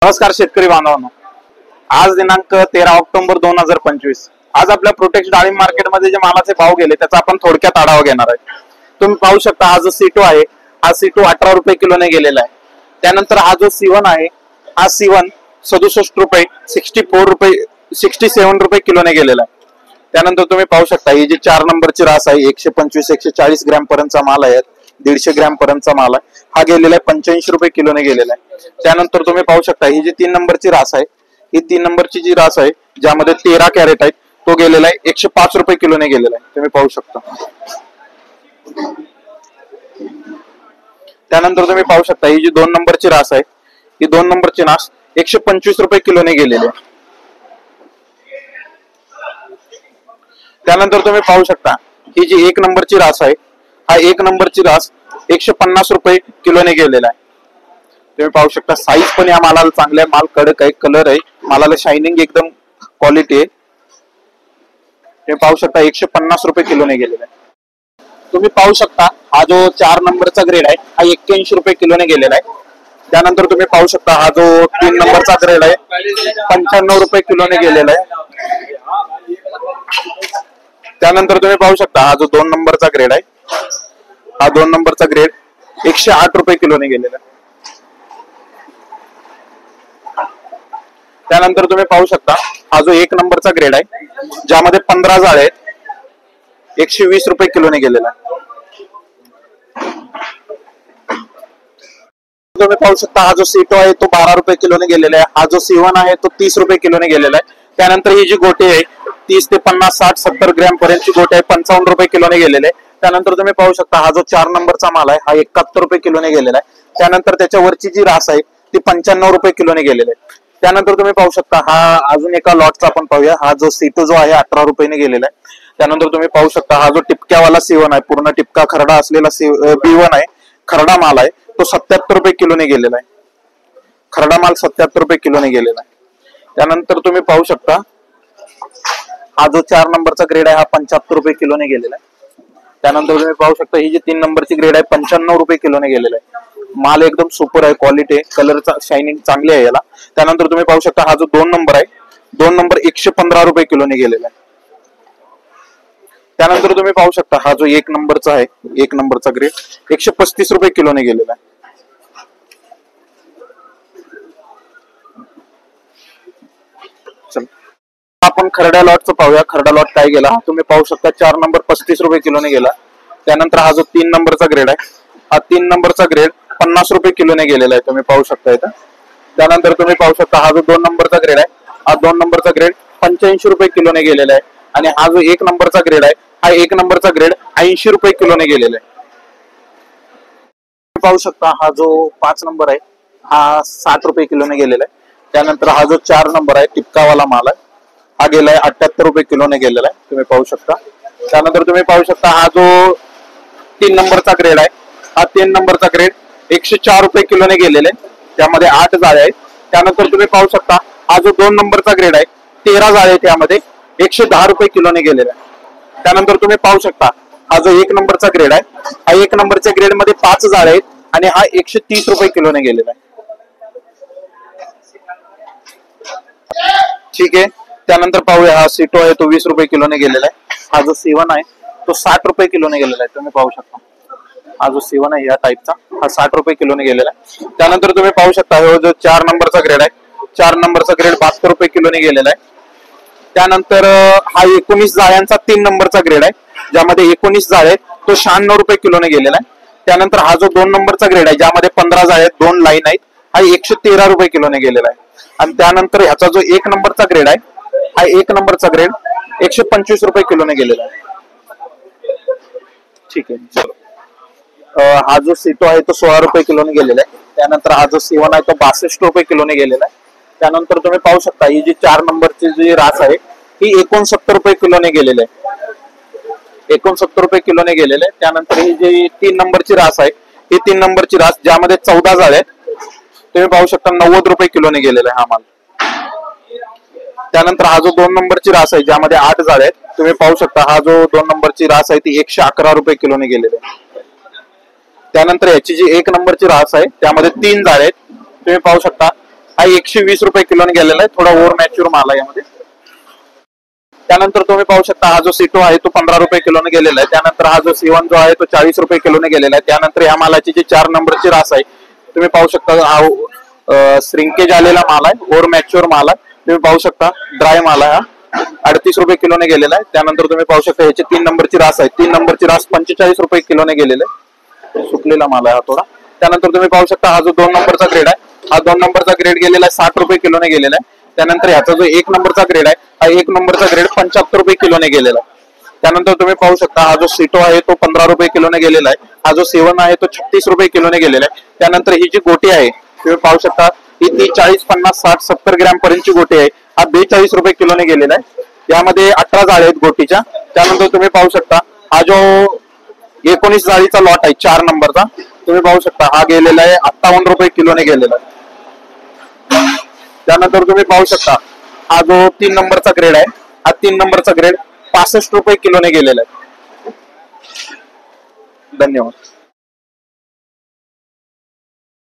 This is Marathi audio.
नमस्कार शेतकरी बांधवांनो, आज दिनांक 13 ऑक्टोबर 2025। आज आपल्या प्रोटेक्ट डाळिंब मार्केटमध्ये जे मालाचे भाव गेले त्याचा आपण थोडक्यात आढावा घेणार आहे। तुम्ही पाहू शकता हा जो C2 आहे हा C2 18 रुपये किलोने गेलेला आहे। त्यानंतर हा जो C1 आहे हा C1 67 रुपये 67 रुपये किलोने गेलेला आहे। त्यानंतर तुम्ही पाहू शकता ही जी 4 नंबरची रास आहे 125 140 ग्रॅम पर्यंतचा माल आहे, 150 ग्रॅम पर्यंतचा माल आहे, हा गेलेला आहे 85 रुपये किलोने गेलेला आहे। त्यानंतर तुम्ही पाहू शकता ही जी 3 नंबरची रास आहे ही 3 नंबरची जी रास आहे ज्यामध्ये 13 कॅरेट आहेत तो गेलेला आहे 105 रुपये किलोने गेलेला आहे, तुम्ही पाहू शकता। त्यानंतर तुम्ही पाहू शकता ही जी 2 नंबरची रास आहे ही 2 नंबरची रास 125 रुपये किलोने गेलेली आहे। त्यानंतर तुम्ही पाहू शकता ही जी 1 नंबरची रास आहे हा 1 नंबरची रास 150 रुपये किलोने गेलेला आहे। तुम्ही पाहू शकता साईज पण या मालाला चांगला आहे, माल कडक आहे, कलर आहे, मालाला शायनिंग एकदम क्वालिटी आहे। तुम्ही पाहू शकता 150 रुपये किलोने गेलेला आहे। तुम्ही पाहू शकता हा जो 4 नंबरचा ग्रेड आहे हा 81 रुपये किलोने गेलेला आहे। त्यानंतर तुम्ही पाहू शकता हा जो 3 नंबरचा ग्रेड आहे 95 रुपये किलोने गेलेला आहे। त्यानंतर तुम्ही पाहू शकता हा जो 2 नंबरचा ग्रेड आहे हा 2 नंबरचा ग्रेड 108 रुपये किलोने गेलेला आहे। त्यानंतर तुम्ही पाहू शकता हा जो 1 नंबरचा ग्रेड आहे ज्यामध्ये 15 जाळे आहेत 120 रुपये किलोने गेलेला आहे। तुम्ही पाहू शकता हा जो C2 आहे तो 12 रुपये किलोने गेलेला आहे, हा जो C1 आहे तो 30 रुपये किलोने गेलेला आहे। त्यानंतर ही जी गोटी आहे 30 ते 50 60 70 ग्रॅम पर्यंतची गोटी आहे 55 रुपये किलोने गेलेले आहे। त्यानंतर तुम्ही पाहू शकता हा जो 4 नंबरचा माल आहे हा 71 रुपये किलोने गेलेला आहे। त्यानंतर त्याच्यावरची जी रास आहे ती 95 रुपये किलोने गेलेली आहे। त्यानंतर तुम्ही पाहू शकता हा अजून एका लॉटचा आपण पाहूया, हा जो C2 जो आहे 18 रुपयाने गेलेला आहे। त्यानंतर तुम्ही पाहू शकता हा जो टिपक्यावाला C1 आहे, पूर्ण टिपका खरडा असलेला B1 आहे, खरडा माल आहे, तो 77 रुपये किलोने गेलेला आहे। खरडा माल 77 रुपये किलोने गेलेला आहे। त्यानंतर तुम्ही पाहू शकता हा जो 4 नंबरचा ग्रेड आहे हा 75 रुपये किलोने गेलेला आहे। त्यानंतर तुम्ही पाहू शकता ही जी 3 नंबरची ग्रेड आहे 95 रुपये किलोने गेलेला आहे। माल एकदम सुपर आहे, क्वालिटी आहे, कलरचा शायनिंग चांगली आहे याला। त्यानंतर तुम्ही पाहू शकता हा जो 2 नंबर आहे 2 नंबर 115 रुपये किलोने गेलेला आहे। त्यानंतर तुम्ही पाहू शकता हा जो 1 नंबरचा आहे 1 नंबरचा ग्रेड 135 रुपये किलोने गेलेला आहे। आपण खरड्या लॉटचं पाहूया, खरडा लॉट काय गेला तुम्ही पाहू शकता 4 नंबर 35 रुपये किलोने गेला। त्यानंतर हा जो 3 नंबरचा ग्रेड आहे हा 3 नंबरचा ग्रेड 50 रुपये किलोने गेलेला आहे, तुम्ही पाहू शकता इथं। त्यानंतर तुम्ही पाहू शकता हा जो 2 नंबरचा ग्रेड आहे हा 2 नंबरचा ग्रेड 85 रुपये किलोने गेलेला आहे। आणि हा जो 1 नंबरचा ग्रेड आहे हा 1 नंबरचा ग्रेड 80 रुपये किलोने गेलेला आहे। तुम्ही पाहू शकता हा जो 5 नंबर आहे हा 60 रुपये किलोने गेलेला आहे। त्यानंतर हा जो 4 नंबर आहे टिपकावाला माल आहे हा गेलाय 78 रुपये किलोने गेलेला आहे, तुम्ही पाहू शकता। त्यानंतर तुम्ही पाहू शकता हा जो 3 नंबरचा ग्रेड आहे हा 3 नंबरचा ग्रेड 104 रुपये किलोने गेलेले, त्यामध्ये 8 जाळे आहेत। त्यानंतर तुम्ही पाहू शकता हा जो 2 नंबरचा ग्रेड आहे 13 जाळे आहेत, त्यामध्ये 110 रुपये किलोने गेलेला आहे। त्यानंतर तुम्ही पाहू शकता हा जो 1 नंबरचा ग्रेड आहे हा 1 नंबरच्या ग्रेड मध्ये 5 जाळे आहेत आणि हा 130 रुपये किलोने गेलेला आहे। ठीक आहे, त्यानंतर पाहूया हा C2 आहे तो 20 रुपये किलोने गेलेला आहे। हा जो C1 आहे तो 60 रुपये किलोने गेलेला आहे, तुम्ही पाहू शकता। हा जो C1 आहे या टाईपचा हा 60 रुपये किलोने गेलेला आहे। त्यानंतर तुम्ही पाहू शकता हा जो 4 नंबरचा ग्रेड आहे 4 नंबरचा ग्रेड 72 रुपये किलोने गेलेला आहे। त्यानंतर हा 19 जाळ्यांचा 3 नंबरचा ग्रेड आहे ज्यामध्ये 19 जाळे आहेत, तो 96 रुपये किलोने गेलेला आहे। त्यानंतर हा जो 2 नंबरचा ग्रेड आहे ज्यामध्ये 15 जाळे आहेत, 2 लाईन आहेत, हा 113 रुपये किलोने गेलेला आहे। आणि त्यानंतर ह्याचा जो 1 नंबरचा ग्रेड आहे हा 1 नंबरचा ग्रेड 125 रुपये किलोने गेलेला आहे। ठीक आहे, चलो हा जो C2 आहे तो 16 रुपये किलोने गेलेला आहे। त्यानंतर हा जो C1 आहे तो 62 रुपये किलोने गेलेला आहे। त्यानंतर तुम्ही पाहू शकता ही जी 4 नंबरची जी रास आहे ही 69 रुपये किलोने गेलेली आहे, 69 रुपये किलोने गेलेले आहे। त्यानंतर ही जी 3 नंबरची रास आहे ही 3 नंबरची रास ज्यामध्ये 14 जाळे आहेत, तुम्ही पाहू शकता 90 रुपये किलोने गेलेला आहे हा माल। त्यानंतर हा जो 2 नंबरची रास आहे ज्यामध्ये 8 जाळे आहेत, तुम्ही पाहू शकता हा जो 2 नंबरची रास आहे ती 111 रुपये किलोने गेलेली आहे। त्यानंतर याची जी 1 नंबरची रास आहे त्यामध्ये 3 जाळे आहेत, तुम्ही पाहू शकता हा 120 रुपये किलोने गेलेला आहे, थोडा ओव्हर मॅच्युअर माल आहे यामध्ये. त्यानंतर तुम्ही पाहू शकता हा जो C2 आहे तो 15 रुपये किलोने गेलेला आहे. त्यानंतर हा जो C1 जो आहे तो 40 रुपये किलोने गेलेला आहे. त्यानंतर या मालाची जी 4 नंबरची रास आहे तुम्ही पाहू शकता, हा श्रिंकेज आलेला माल आहे, ओव्हर मॅच्युअर माल आहे. तुम्ही पाहू शकता ड्राय माल आहे, हा 38 रुपये किलोने गेलेला आहे. त्यानंतर तुम्ही पाहू शकता ह्याची 3 नंबरची रास आहे, 3 नंबरची रास 45 रुपये किलोने गेलेला आहे, सुकलेला माल आहे हा थोडा. त्यानंतर तुम्ही पाहू शकता हा जो 2 नंबरचा ग्रेड आहे, हा 2 नंबरचा ग्रेड गेलेला आहे 60 रुपये किलोने गेलेला आहे. त्यानंतर ह्याचा जो 1 नंबरचा ग्रेड आहे, हा 1 नंबरचा ग्रेड 75 रुपये किलोने गेलेला आहे. त्यानंतर तुम्ही पाहू शकता हा जो C2 आहे तो 15 रुपये किलोने गेलेला आहे. हा जो C1 आहे तो 36 रुपये किलोने गेलेला आहे. त्यानंतर ही जी गोटी आहे तुम्ही पाहू शकता ही 30, 40, 50, 60, 70 ग्रॅम पर्यंतची गोटी आहे, हा 42 रुपये किलोने गेलेला आहे. यामध्ये 18 जाळी आहेत गोटीच्या. त्यानंतर तुम्ही पाहू शकता हा जो 19 जाळीचा लॉट आहे 4 नंबरचा, तुम्ही पाहू शकता हा गेलेला आहे 58 रुपये किलोने गेलेला आहे. त्यानंतर तुम्ही पाहू शकता हा जो 3 नंबरचा ग्रेड आहे, हा 3 नंबरचा ग्रेड 65 रुपये किलोने गेलेला आहे. धन्यवाद.